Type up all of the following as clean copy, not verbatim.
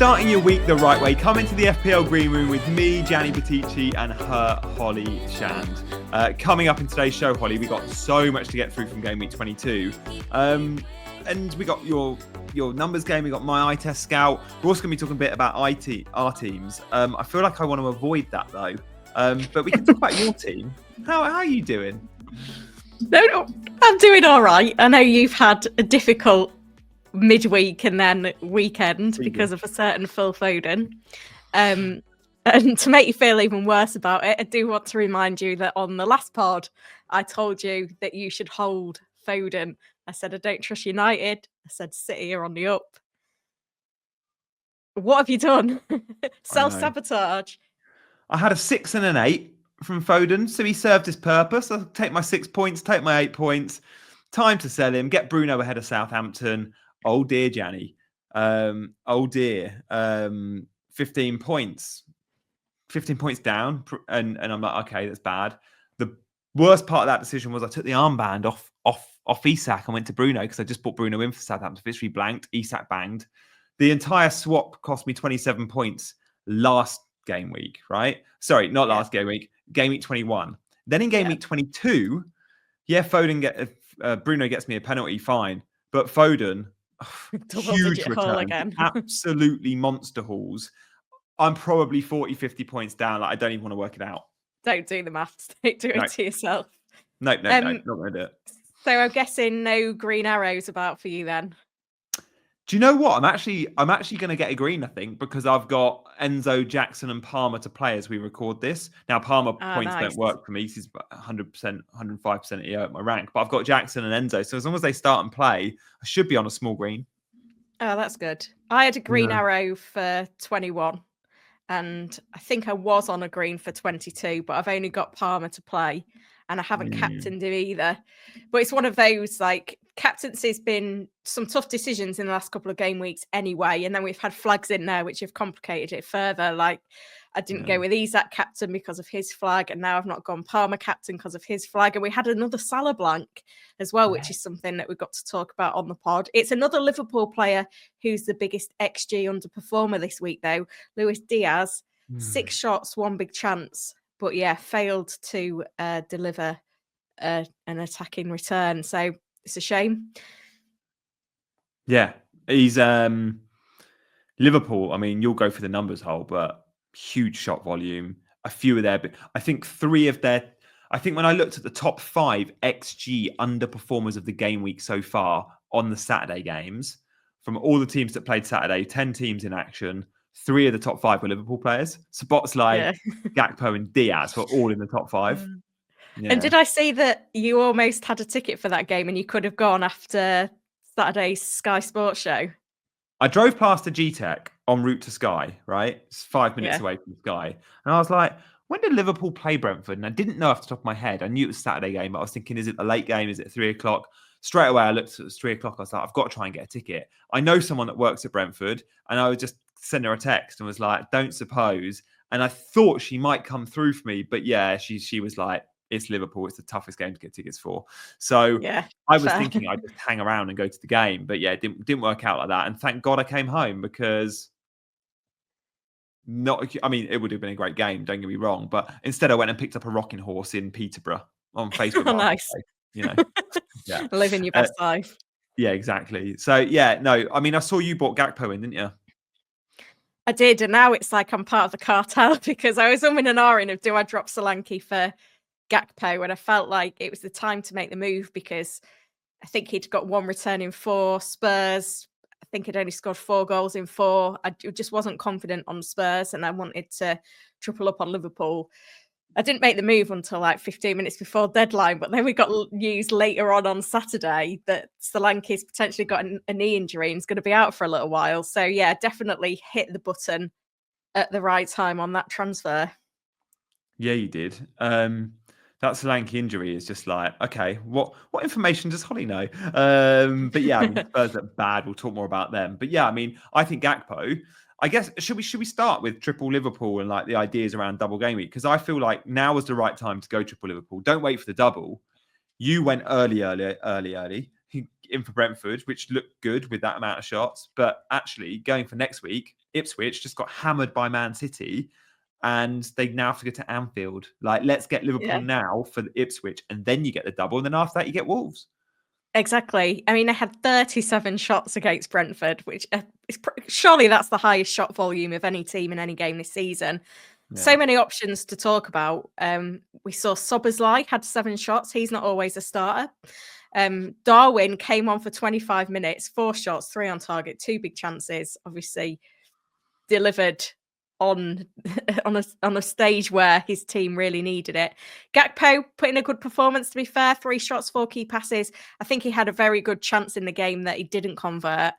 starting your week the right way. Come into the FPL Green Room with me, Gianni Batici, and her, Holly Shand. Coming up in today's show, Holly, we got so much to get through from Game Week 22. And we got your numbers game, we got my eye test scout. We're also going to be talking a bit about our teams. I feel like I want to avoid that, though. But we can talk about your team. How are you doing? No, I'm doing all right. I know you've had a difficult midweek and then weekend because of a certain Phil Foden. And to make you feel even worse about it, I do want to remind you that on the last pod, I told you that you should hold Foden. I said, I don't trust United. I said, City are on the up. What have you done? Self-sabotage. I had a 6 and an 8 from Foden, so he served his purpose. I'll take my 6 points, take my 8 points. Time to sell him, get Bruno ahead of Southampton. Oh dear, Gianni. 15 points. 15 points down. And I'm like, okay, that's bad. The worst part of that decision was I took the armband off Isak and went to Bruno because I just bought Bruno in for Southampton. Literally blanked. Isak banged. The entire swap cost me 27 points last game week, right? Sorry, not last game week. Game week 21. Then in game week 22, Bruno gets me a penalty, fine. But Foden, huge return, again. Absolutely monster hauls. I'm probably 40, 50 points down. Like, I don't even want to work it out. Don't do the maths. Don't do it to yourself. No, not going to do it. So I'm guessing no green arrows about for you then. Do you know what? I'm actually going to get a green, I think, because I've got Enzo, Jackson, and Palmer to play as we record this. Now, Palmer points don't work for me. He's 100%, 105% at my rank. But I've got Jackson and Enzo. So as long as they start and play, I should be on a small green. Oh, that's good. I had a green arrow for 21. And I think I was on a green for 22, but I've only got Palmer to play. And I haven't captained him either. But it's one of those, like, captaincy's been some tough decisions in the last couple of game weeks anyway. And then we've had flags in there which have complicated it further. Like, I didn't go with Isak captain because of his flag. And now I've not gone Palmer captain because of his flag. And we had another Salah blank as well, which is something that we've got to talk about on the pod. It's another Liverpool player who's the biggest XG underperformer this week, though. Luis Diaz, 6 shots, 1 big chance. But yeah, failed to deliver an attacking return. So it's a shame. Yeah, he's Liverpool. I mean, you'll go for the numbers whole, but huge shot volume. A few of their, I think 3 of their. I think when I looked at the top 5 XG underperformers of the game week so far on the Saturday games, from all the teams that played Saturday, 10 teams in action. 3 of the top 5 were Liverpool players. Spots like Gakpo and Diaz were all in the top 5. Yeah. And did I see that you almost had a ticket for that game and you could have gone after Saturday's Sky Sports show? I drove past the G-Tech en route to Sky, right? It's 5 minutes away from Sky. And I was like, when did Liverpool play Brentford? And I didn't know off the top of my head. I knew it was a Saturday game, but I was thinking, is it the late game? Is it 3 o'clock? Straight away, I looked at it 3 o'clock. I was like, I've got to try and get a ticket. I know someone that works at Brentford, and I would just send her a text and was like, don't suppose. And I thought she might come through for me, but yeah, she was like, it's Liverpool. It's the toughest game to get tickets for. So I was thinking I'd just hang around and go to the game, but yeah, it didn't work out like that. And thank God I came home because it would have been a great game. Don't get me wrong, but instead I went and picked up a rocking horse in Peterborough on Facebook. Oh, nice. You know, living your best life. Yeah, exactly. So yeah, no, I mean, I saw you bought Gakpo in, didn't you? I did, and now it's like I'm part of the cartel because I was umming and ahhing of do I drop Solanke for Gakpo, and I felt like it was the time to make the move because I think he'd got 1 return in 4. Spurs, I think he'd only scored 4 goals in 4. I just wasn't confident on Spurs, and I wanted to triple up on Liverpool. I didn't make the move until like 15 minutes before deadline, but then we got news later on Saturday that Solanke's potentially got a knee injury and is going to be out for a little while. So yeah, definitely hit the button at the right time on that transfer. Yeah, you did. That Solanke injury is just like, okay, what information does Holly know? But yeah, I mean, Spurs are bad. We'll talk more about them. But yeah, I mean, I think Gakpo. I guess should we start with triple Liverpool and like the ideas around double game week? Because I feel like now is the right time to go triple Liverpool. Don't wait for the double. You went early. in for Brentford, which looked good with that amount of shots. But actually, going for next week, Ipswich just got hammered by Man City, and they now have to go to Anfield. Like, let's get Liverpool now for the Ipswich, and then you get the double, and then after that, you get Wolves. Exactly. I mean, they had 37 shots against Brentford, which is surely that's the highest shot volume of any team in any game this season. Yeah. So many options to talk about. We saw Soberslai had 7 shots. He's not always a starter. Darwin came on for 25 minutes, 4 shots, 3 on target, 2 big chances. Obviously, delivered on a stage where his team really needed it. Gakpo put in a good performance, to be fair. 3 shots, 4 key passes. I think he had a very good chance in the game that he didn't convert.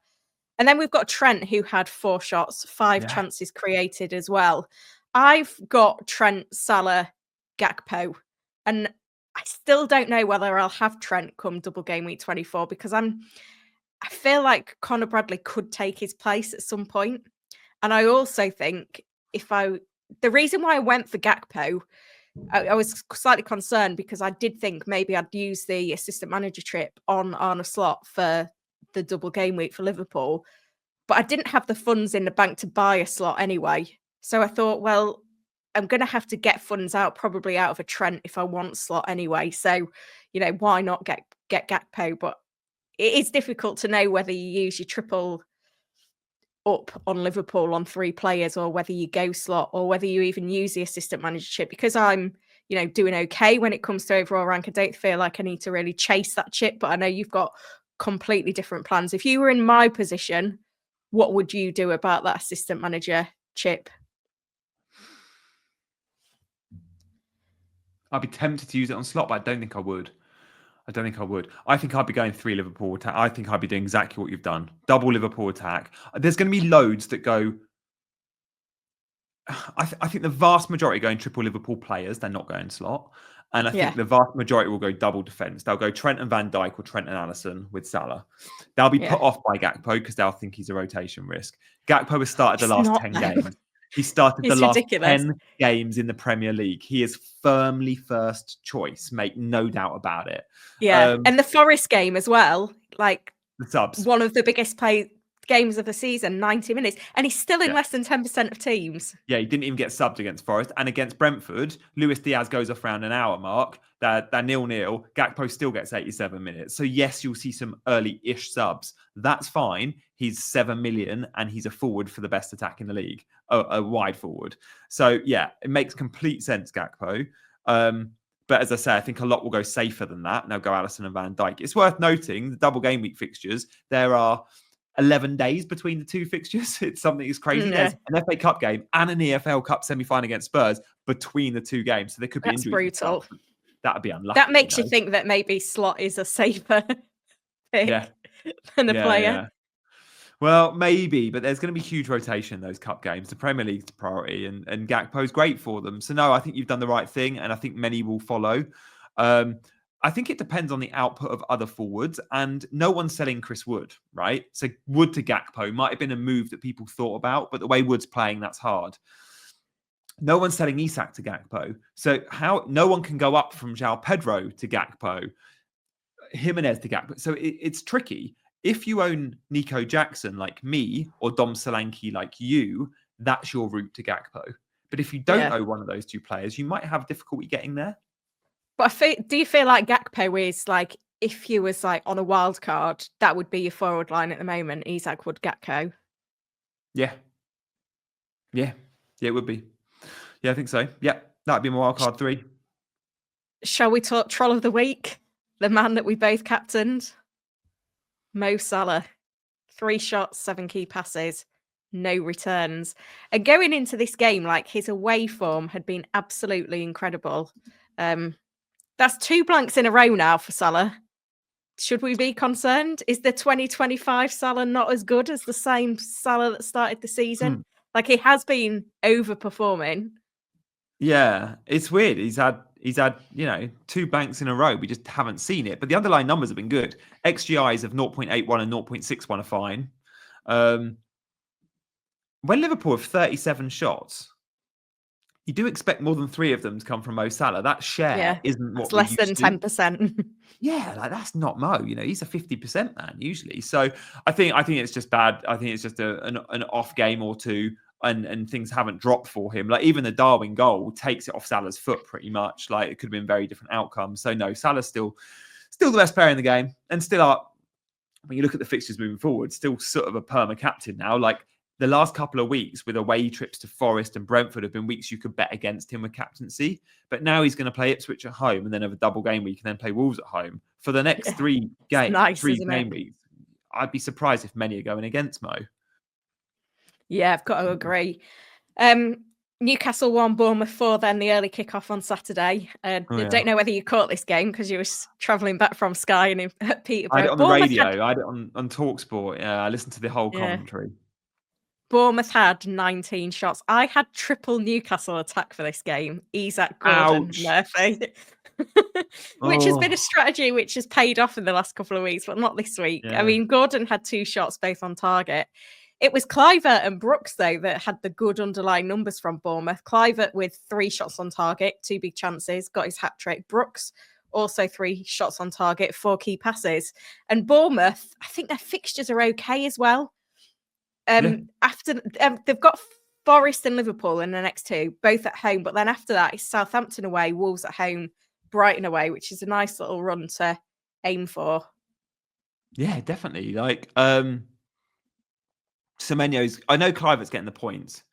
And then we've got Trent, who had 4 shots, 5 chances created as well. I've got Trent, Salah, Gakpo, and I still don't know whether I'll have Trent come double game week 24 because I feel like Conor Bradley could take his place at some point. And I also think the reason why I went for Gakpo, I was slightly concerned because I did think maybe I'd use the assistant manager trip on Arne Slot for the double game week for Liverpool, but I didn't have the funds in the bank to buy a slot anyway. So I thought, well, I'm going to have to get funds out, probably out of a Trent if I want slot anyway. So, why not get Gakpo? But it is difficult to know whether you use your triple up on Liverpool on 3 players or whether you go slot or whether you even use the assistant manager chip. Because I'm, doing okay when it comes to overall rank, I don't feel like I need to really chase that chip, but I know you've got completely different plans. If you were in my position, what would you do about that assistant manager chip? I'd be tempted to use it on slot, but I don't think I would. I think I'd be going 3 Liverpool attack. I think I'd be doing exactly what you've done. Double Liverpool attack. There's going to be loads that go... I think the vast majority are going triple Liverpool players. They're not going slot. And I think the vast majority will go double defence. They'll go Trent and Van Dijk or Trent and Alisson with Salah. They'll be put off by Gakpo because they'll think he's a rotation risk. Gakpo has started the last 10 games. He started the last 10 games in the Premier League. He is firmly first choice, make no doubt about it. Yeah, and the Forest game as well, like the subs. One of the biggest games of the season, 90 minutes, and he's still in less than 10% of teams. Yeah, he didn't even get subbed against Forest. And against Brentford, Luis Diaz goes off around an hour mark. They're 0-0. Gakpo still gets 87 minutes. So yes, you'll see some early-ish subs. That's fine. He's 7 million and he's a forward for the best attack in the league, a wide forward. So yeah, it makes complete sense, Gakpo. But as I say, I think a lot will go safer than that. And they'll go Alisson and Van Dijk. It's worth noting the double game week fixtures. There are 11 days between the 2 fixtures. It's something that's crazy. There's an FA Cup game and an EFL Cup semi-final against Spurs between the 2 games. So there could be injuries. That's brutal. That would be unlucky. That makes you think that maybe slot is a safer pick than a player. Yeah. Well, maybe, but there's going to be huge rotation in those cup games. The Premier League's the priority, and Gakpo's great for them. So no, I think you've done the right thing, and I think many will follow. I think it depends on the output of other forwards, and no one's selling Chris Wood, right? So Wood to Gakpo might have been a move that people thought about, but the way Wood's playing, that's hard. No one's selling Isak to Gakpo. So no one can go up from João Pedro to Gakpo, Jimenez to Gakpo. So it's tricky. If you own Nico Jackson like me or Dom Solanke like you, that's your route to Gakpo. But if you don't own one of those 2 players, you might have difficulty getting there. But do you feel like Gakpo is like, if you was like on a wild card, that would be your forward line at the moment, Isak, Wood, Gakpo? Yeah, it would be. Yeah, I think so. Yeah, that'd be my wild card 3. Shall we talk Troll of the Week? The man that we both captained? Mo Salah, 3 shots, 7 key passes, no returns. And going into this game, like his away form had been absolutely incredible. That's 2 blanks in a row now for Salah. Should we be concerned? Is the 2025 Salah not as good as the same Salah that started the season? Like he has been overperforming. Yeah, it's weird. He's had 2 blanks in a row. We just haven't seen it. But the underlying numbers have been good. XGIs of 0.81 and 0.61 are fine. When Liverpool have 37 shots, you do expect more than 3 of them to come from Mo Salah. That share isn't what it's we're less than used to. 10%. Yeah, like that's not Mo. He's a 50% man usually. So I think it's just bad. I think it's just an off game or two, and things haven't dropped for him. Like even the Darwin goal takes it off Salah's foot pretty much. Like it could have been very different outcomes. So no, Salah's still the best player in the game, and still are. When you look at the fixtures moving forward, still sort of a perma captain now. Like the last couple of weeks with away trips to Forest and Brentford have been weeks you could bet against him with captaincy. But now he's going to play Ipswich at home and then have a double game week and then play Wolves at home for the next 3 game weeks. I'd be surprised if many are going against Mo. Yeah, I've got to agree. Newcastle 1, Bournemouth 4, then the early kickoff on Saturday. I don't know whether you caught this game because you were travelling back from Sky and at Peterborough. I had it on the radio. I had it on TalkSport. Yeah, I listened to the whole commentary. Bournemouth had 19 shots. I had triple Newcastle attack for this game. Isak, Gordon, Murphy. Which has been a strategy which has paid off in the last couple of weeks, but not this week. Yeah. I mean, Gordon had 2 shots, both on target. It was Kluivert and Brooks, though, that had the good underlying numbers from Bournemouth. Kluivert with 3 shots on target, 2 big chances, got his hat-trick. Brooks also 3 shots on target, 4 key passes. And Bournemouth, I think their fixtures are okay as well. After they've got Forest and Liverpool in the next 2, both at home. But then after that, it's Southampton away, Wolves at home, Brighton away, which is a nice little run to aim for. Yeah, definitely. Like, Semenyo's, I know Kluivert's getting the points,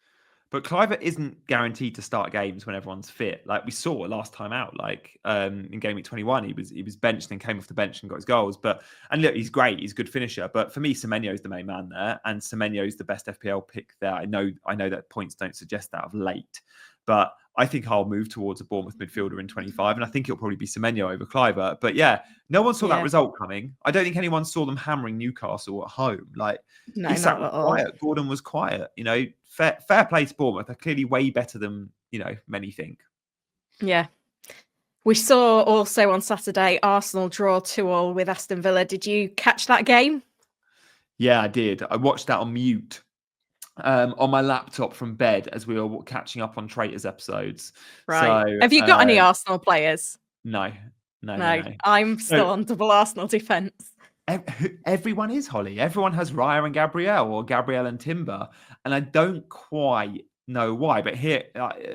but Kluivert isn't guaranteed to start games when everyone's fit. Like we saw last time out, like in game week 21, he was benched and came off the bench and got his goals. And look, he's great, he's a good finisher. But for me, Semenyo's the main man there, and Semenyo's the best FPL pick there. I know that points don't suggest that of late, but I think I'll move towards a Bournemouth midfielder in 25, and I think it'll probably be Semenyo over Kluivert. But yeah, no one saw that result coming. I don't think anyone saw them hammering Newcastle at home. Like, no, not at all. Quiet. Gordon was quiet. Fair play to Bournemouth. They're clearly way better than many think. Yeah. We saw also on Saturday Arsenal draw 2-2 with Aston Villa. Did you catch that game? Yeah, I did. I watched that on mute. On my laptop from bed as we were catching up on Traitors episodes. Right. So, have you got any Arsenal players? No. I'm still on double Arsenal defence. Everyone is, Holly. Everyone has Raya and Gabriel or Gabriel and Timber. And I don't quite know why. But here,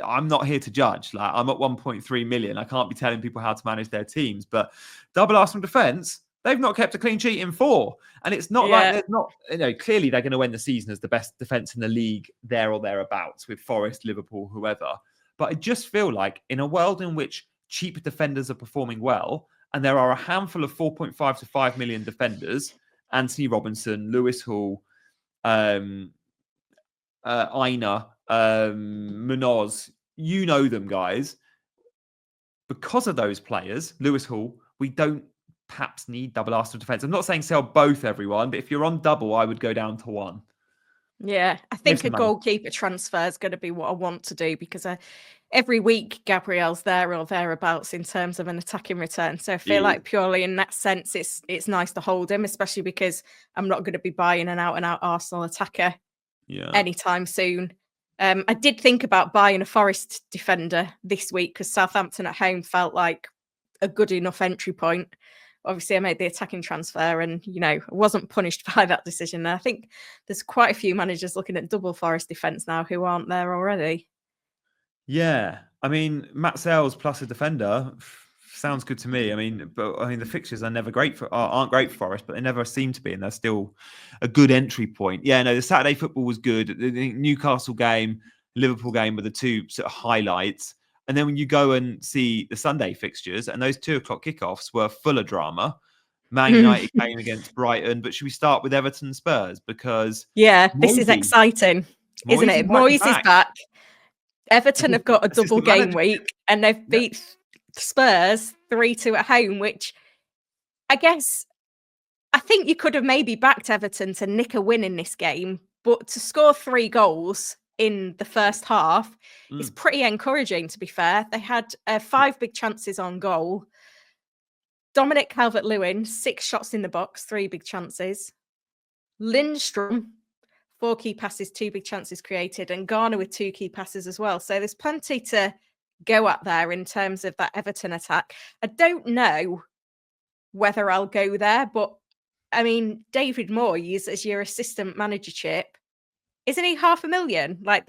I'm not here to judge. Like, I'm at 1.3 million. I can't be telling people how to manage their teams. But double Arsenal defence, they've not kept a clean sheet in 4. And it's not like there's not, clearly they're going to end the season as the best defence in the league there or thereabouts with Forest, Liverpool, whoever. But I just feel like in a world in which cheap defenders are performing well, and there are a handful of 4.5 to 5 million defenders, Anthony Robinson, Lewis Hall, Aina, Munoz, you know them guys. Because of those players, Lewis Hall, we don't perhaps need double Arsenal defence. I'm not saying sell both, everyone, but if you're on double, I would go down to 1. Yeah, I think a goalkeeper transfer is going to be what I want to do because every week Gabriel's there or thereabouts in terms of an attacking return. So I feel like purely in that sense, it's nice to hold him, especially because I'm not going to be buying an out-and-out Arsenal attacker anytime soon. I did think about buying a Forest defender this week because Southampton at home felt like a good enough entry point. Obviously, I made the attacking transfer and, I wasn't punished by that decision. I think there's quite a few managers looking at double Forest defence now who aren't there already. Yeah. I mean, Matt Sales plus a defender sounds good to me. The fixtures are never aren't great for Forest, but they never seem to be, and they're still a good entry point. Yeah, no, the Saturday football was good. The Newcastle game, Liverpool game were the 2 sort of highlights. And then when you go and see the Sunday fixtures, and those 2 o'clock kickoffs were full of drama. Man United came against Brighton, but should we start with Everton Spurs? Because this is exciting, isn't it? Moyes is back. Everton have got a double game week, and they've beat Spurs 3-2 at home, which I think you could have maybe backed Everton to nick a win in this game, but to score 3 goals in the first half is pretty encouraging, to be fair. They had 5 big chances on goal. Dominic Calvert-Lewin, 6 shots in the box, 3 big chances. Lindstrom, 4 key passes, 2 big chances created, and Garner with 2 key passes as well. So there's plenty to go at there in terms of that Everton attack. I don't know whether I'll go there, but I mean, David Moyes as your assistant manager chip, isn't he $500,000? Like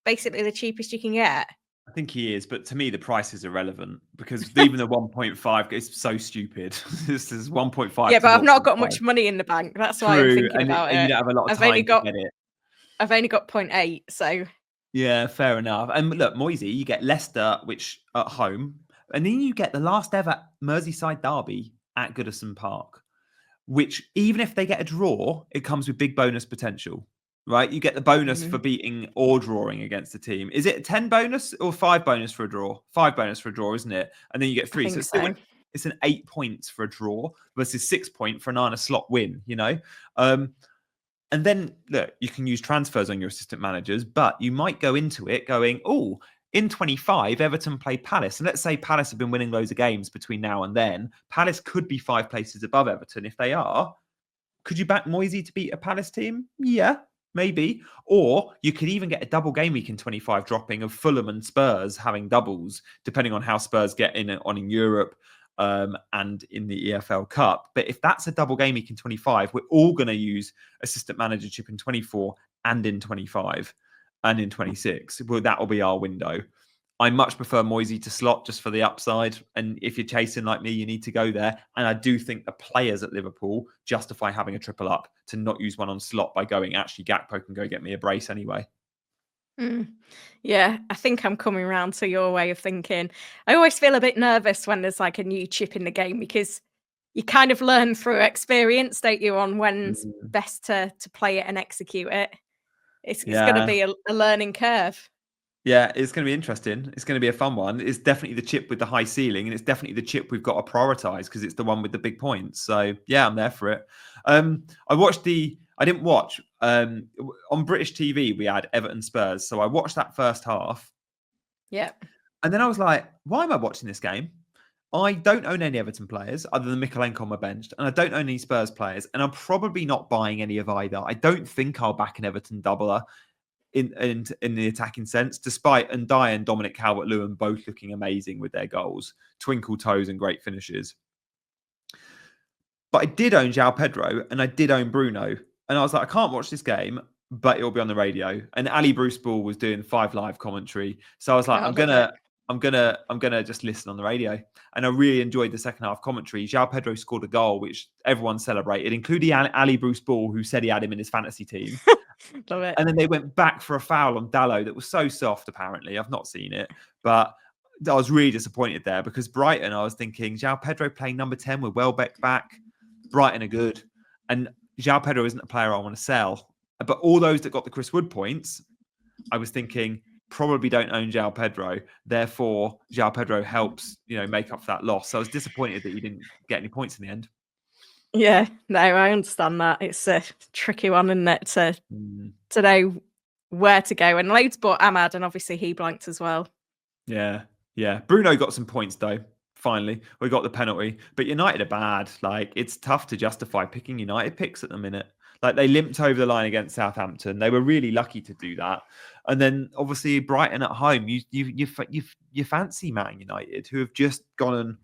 basically the cheapest you can get? I think he is, but to me, the price is irrelevant because even the 1.5 is so stupid. This is 1.5. Yeah, but I've not got much money in the bank. That's why I'm thinking about it. You don't have a lot of time to get it. I've only got 0.8, so. Yeah, fair enough. And look, Moisey, you get Leicester, which at home, and then you get the last ever Merseyside derby at Goodison Park, which even if they get a draw, it comes with big bonus potential, right? You get the bonus for beating or drawing against a team. Is it a 10 bonus or 5 bonus for a draw? 5 bonus for a draw, isn't it? And then you get 3. So it's an 8 points for a draw versus 6 point for a 9 slot win, you know? And then, look, you can use transfers on your assistant managers, but you might go into it going, oh, in 25, Everton play Palace. And let's say Palace have been winning loads of games between now and then. Palace could be 5 places above Everton. If they are, could you back Moisey to beat a Palace team? Yeah, maybe. Or you could even get a double game week in 25 dropping of Fulham and Spurs having doubles, depending on how Spurs get in Europe. And in the EFL Cup. But if that's a double game week in 25, we're all going to use assistant manager chip in 24 and in 25 and in 26. Well, that will be our window. I much prefer Moisey to slot just for the upside. And if you're chasing like me, you need to go there. And I do think the players at Liverpool justify having a triple up to not use one on slot by going, actually, Gakpo can go get me a brace anyway. Yeah, I think I'm coming around to your way of thinking. I always feel a bit nervous when there's like a new chip in the game because you kind of learn through experience, don't you, on when's best to play it and execute it. It's going to be a learning curve. Yeah, it's going to be interesting. It's going to be a fun one. It's definitely the chip with the high ceiling, and it's definitely the chip we've got to prioritize because it's the one with the big points. So yeah, I'm there for it. I didn't watch on British TV. We had Everton Spurs, so I watched that first half. Yeah, and then I was like, why am I watching this game? I don't own any Everton players other than Mikalenko on my bench, and I don't own any Spurs players, and I'm probably not buying any of either. I don't think I'll back an Everton doubler in the attacking sense, despite Ndiaye and Dominic Calvert-Lewin both looking amazing with their goals, twinkle toes and great finishes. But I did own João Pedro and I did own Bruno, and I was like, I can't watch this game, but it'll be on the radio. And Ali Bruce Ball was doing 5 Live commentary, so I was like, I'm gonna just listen on the radio. And I really enjoyed the second half commentary. João Pedro scored a goal which everyone celebrated, including Ali Bruce Ball, who said he had him in his fantasy team. Love it. And then they went back for a foul on Dalot that was so soft, apparently. I've not seen it, but I was really disappointed there because Brighton, I was thinking, João Pedro playing number 10 with Welbeck back. Brighton are good. And João Pedro isn't a player I want to sell. But all those that got the Chris Wood points, I was thinking, probably don't own João Pedro. Therefore, João Pedro helps, make up for that loss. So I was disappointed that he didn't get any points in the end. Yeah, no, I understand that. It's a tricky one, isn't it, to know where to go. And loads bought Ahmad, and obviously he blanked as well. Yeah. Bruno got some points, though. Finally, we got the penalty. But United are bad. Like, it's tough to justify picking United picks at the minute. Like, they limped over the line against Southampton. They were really lucky to do that. And then, obviously, Brighton at home, you fancy Man United, who have just gone and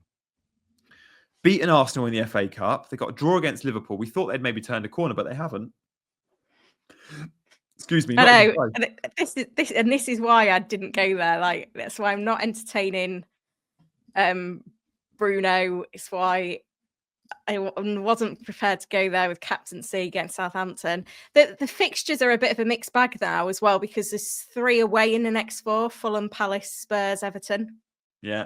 beaten Arsenal in the FA Cup. They got a draw against Liverpool. We thought they'd maybe turned a corner, but they haven't. Excuse me. I know. This is why I didn't go there. Like, that's why I'm not entertaining Bruno. It's why I wasn't prepared to go there with captaincy against Southampton. The fixtures are a bit of a mixed bag now as well because there's 3 away in the next 4: Fulham, Palace, Spurs, Everton. Yeah.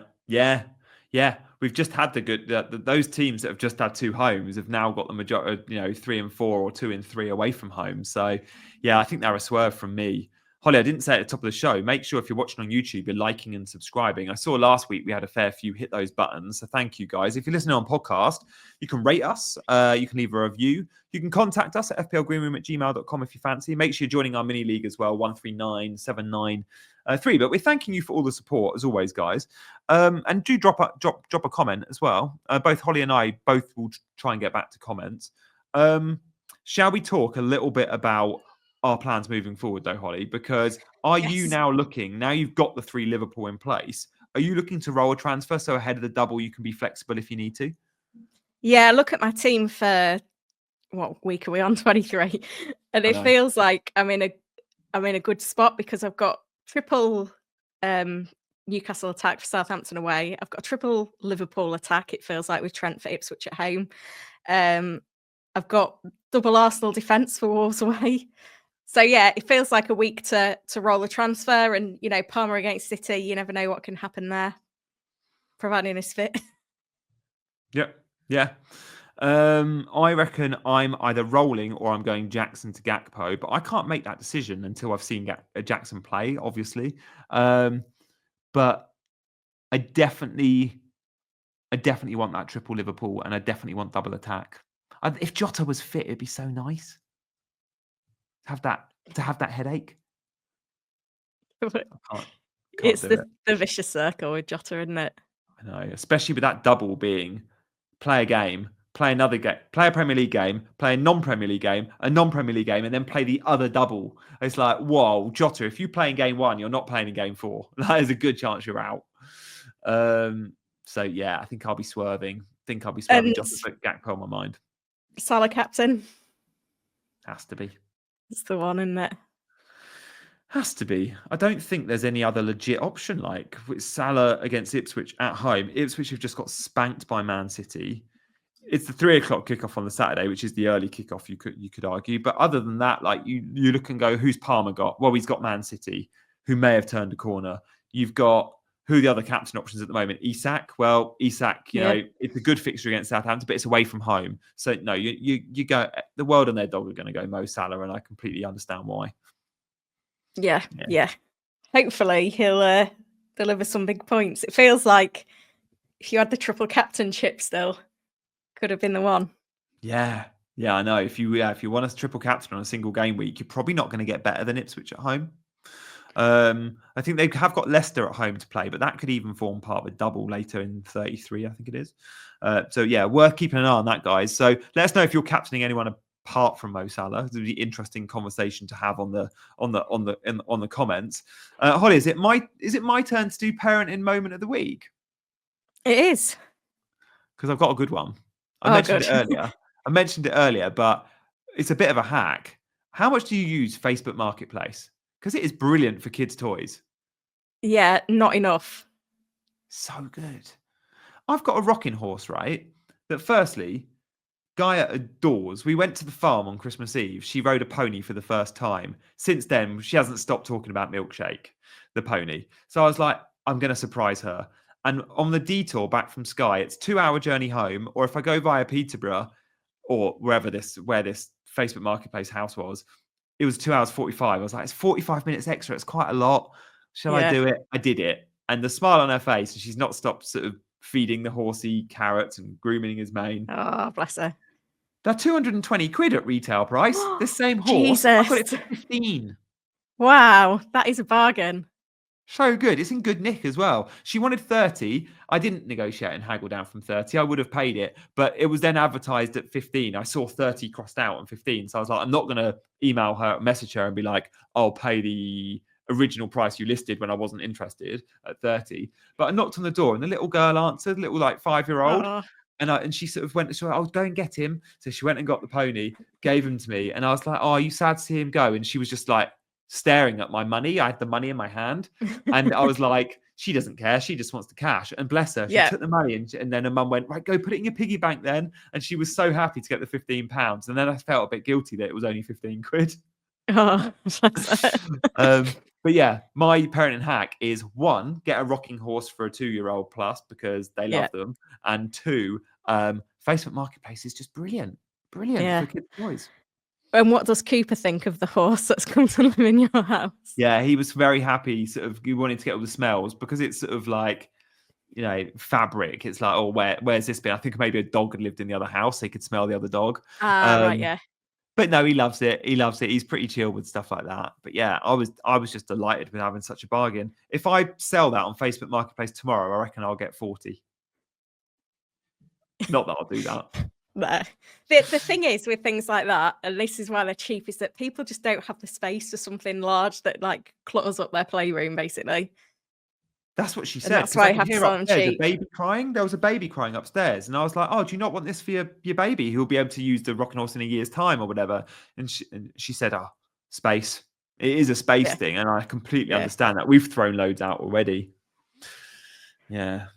We've just had those teams that have just had 2 homes have now got the majority, 3 and 4 or 2 and 3 away from home. So yeah, I think they're a swerve from me. Holly, I didn't say at the top of the show, make sure if you're watching on YouTube, you're liking and subscribing. I saw last week we had a fair few hit those buttons. So thank you, guys. If you're listening on podcast, you can rate us. You can leave a review. You can contact us at fplgreenroom@gmail.com if you fancy. Make sure you're joining our mini league as well, 139793. But we're thanking you for all the support, as always, guys. And do drop a comment as well. Both Holly and I both will try and get back to comments. Shall we talk a little bit about our plans moving forward, though, Holly? Because are you now looking, now you've got the 3 Liverpool in place, are you looking to roll a transfer so ahead of the double you can be flexible if you need to? Yeah, look at my team for what week are we on? 23. And it feels like I'm in a good spot because I've got triple Newcastle attack for Southampton away. I've got a triple Liverpool attack, it feels like, with Trent for Ipswich at home. I've got double Arsenal defence for Wolves away. So yeah, it feels like a week to roll a transfer, and Palmer against City, you never know what can happen there, providing he's fit. Yeah. I reckon I'm either rolling or I'm going Jackson to Gakpo, but I can't make that decision until I've seen Jackson play, obviously. But I definitely want that triple Liverpool, and I definitely want double attack. If Jota was fit, it'd be so nice to have that headache. It's the vicious circle with Jota, isn't it? I know, especially with that double being play a game, play another game, play a Premier League game, play a non-Premier League game, a non-Premier League game, and then play the other double. It's like, whoa, Jota, if you play in game 1, you're not playing in game 4. That is a good chance you're out. So yeah, I think I'll be swerving. Jota, but Gakpo on my mind. Salah captain. Has to be. It's the one, isn't it? Has to be. I don't think there's any other legit option. Like with Salah against Ipswich at home. Ipswich have just got spanked by Man City. It's the 3 o'clock kickoff on the Saturday, which is the early kickoff. You could argue, but other than that, like you look and go, who's Palmer got? Well, he's got Man City, who may have turned a corner. You've got who are the other captain options at the moment? Isak. Well, Isak, you know, it's a good fixture against Southampton, but it's away from home. So no, you go. The world and their dog are going to go Mo Salah, and I completely understand why. Yeah. Hopefully he'll deliver some big points. It feels like if you had the triple captainship still, could have been the one. Yeah, I know. If you want a triple captain on a single game week, you're probably not going to get better than Ipswich at home. I think they have got Leicester at home to play, but that could even form part of a double later in 33, I think it is. So yeah, worth keeping an eye on that, guys. So let us know if you're captaining anyone apart from Mo Salah. It would be an interesting conversation to have on the comments. Holly, is it my turn to do parenting moment of the week? It is, because I've got a good one. I mentioned it earlier, but it's a bit of a hack. How much do you use Facebook Marketplace? Because it is brilliant for kids' toys. Yeah, not enough. So good. I've got a rocking horse, right? That firstly, Gaia adores. We went to the farm on Christmas Eve. She rode a pony for the first time. Since then, she hasn't stopped talking about Milkshake, the pony. So I was like, I'm going to surprise her. And on the detour back from Skye, it's 2-hour journey home. Or if I go via Peterborough or where this Facebook Marketplace house was, it was 2 hours 45. I was like, it's 45 minutes extra. It's quite a lot. Shall I do it? I did it. And the smile on her face, and she's not stopped sort of feeding the horsey carrots and grooming his mane. Oh, bless her. They're 220 quid at retail price. This same horse, Jesus. I got it for 15. Wow, that is a bargain. So good. It's in good nick as well. She wanted 30. I didn't negotiate and haggle down from 30. I would have paid it, but it was then advertised at 15. I saw 30 crossed out on 15. So I was like, I'm not going to email her, message her and be like, I'll pay the original price you listed when I wasn't interested at 30. But I knocked on the door and the little girl answered, little like 5-year-old. Oh. And she sort of went, so I'll go and get him. So she went and got the pony, gave him to me. And I was like, oh, are you sad to see him go? And she was just like staring at my money. I had the money in my hand. And I was like, she doesn't care. She just wants the cash. And bless her, she took the money. And then her mum went, right, go put it in your piggy bank then. And she was so happy to get the £15. And then I felt a bit guilty that it was only 15 quid. Oh, but yeah, my parenting hack is 1, get a rocking horse for a 2-year-old plus because they love them. And 2, Facebook Marketplace is just brilliant for kids' toys. And what does Cooper think of the horse that's come to live in your house? Yeah, he was very happy. Sort of, he wanted to get all the smells because it's sort of like, you know, fabric. It's like, oh, where's this been? I think maybe a dog had lived in the other house. So he could smell the other dog. Right, yeah. But no, he loves it. He's pretty chill with stuff like that. But yeah, I was just delighted with having such a bargain. If I sell that on Facebook Marketplace tomorrow, I reckon I'll get 40. Not that I'll do that. No. The thing is with things like that, and this is why they're cheap, is that people just don't have the space for something large that like clutters up their playroom, basically. That's what she And said. that's 'Cause why I you could have to hear sell them upstairs a cheap. baby crying. There was a baby crying upstairs, and I was like, "Oh, do you not want this for your baby? Who'll be able to use the rocking horse in a year's time or whatever?" And she said, "Oh, space. It is a space thing," and I completely understand that. We've thrown loads out already. Yeah.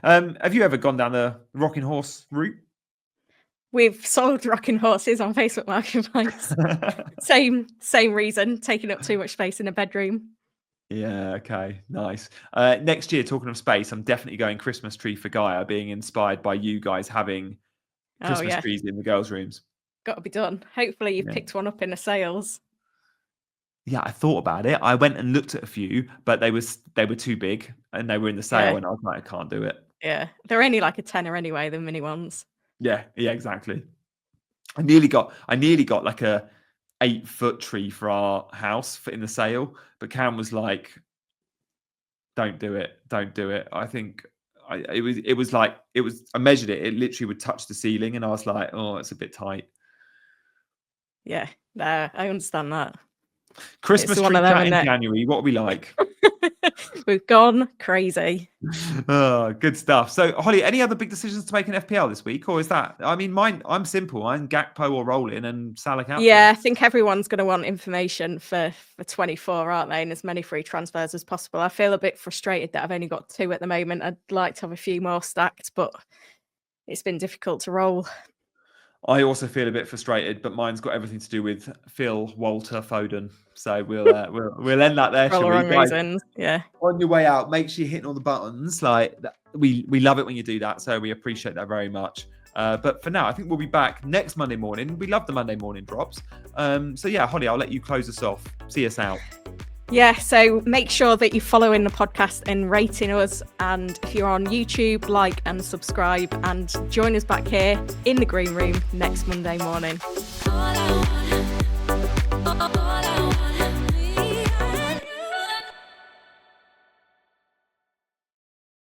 Have you ever gone down the rocking horse route? We've sold rocking horses on Facebook Marketplace. Same reason, taking up too much space in a bedroom. Yeah, okay, nice. Next year, talking of space, I'm definitely going Christmas tree for Gaia, being inspired by you guys having Christmas trees in the girls' rooms. Got to be done. Hopefully you've picked one up in the sales. Yeah, I thought about it. I went and looked at a few, but they were too big and they were in the sale, and I was like, I can't do it. Yeah, they're only like a tenner anyway, the mini ones. Yeah, exactly. I nearly got like a 8-foot tree for our house in the sale, but Cam was like, don't do it. I think I measured it. It literally would touch the ceiling, and I was like, oh, it's a bit tight. Yeah, I understand that. Christmas tree chat in January. What are we like? We've gone crazy. Oh, good stuff. So, Holly, any other big decisions to make in FPL this week, or is that? I mean, mine. I'm simple. I'm Gakpo or Rolling and Salah captain. Yeah, I think everyone's going to want information for 24, aren't they? And as many free transfers as possible. I feel a bit frustrated that I've only got 2 at the moment. I'd like to have a few more stacked, but it's been difficult to roll. I also feel a bit frustrated, but mine's got everything to do with Phil, Walter, Foden. So we'll end that there. For all the wrong reasons. Yeah. On your way out, make sure you're hitting all the buttons. Like we love it when you do that. So we appreciate that very much. But for now, I think we'll be back next Monday morning. We love the Monday morning drops. So yeah, Holly, I'll let you close us off. See us out. Yeah, so make sure that you're following the podcast and rating us. And if you're on YouTube, like and subscribe, and join us back here in the Green Room next Monday morning.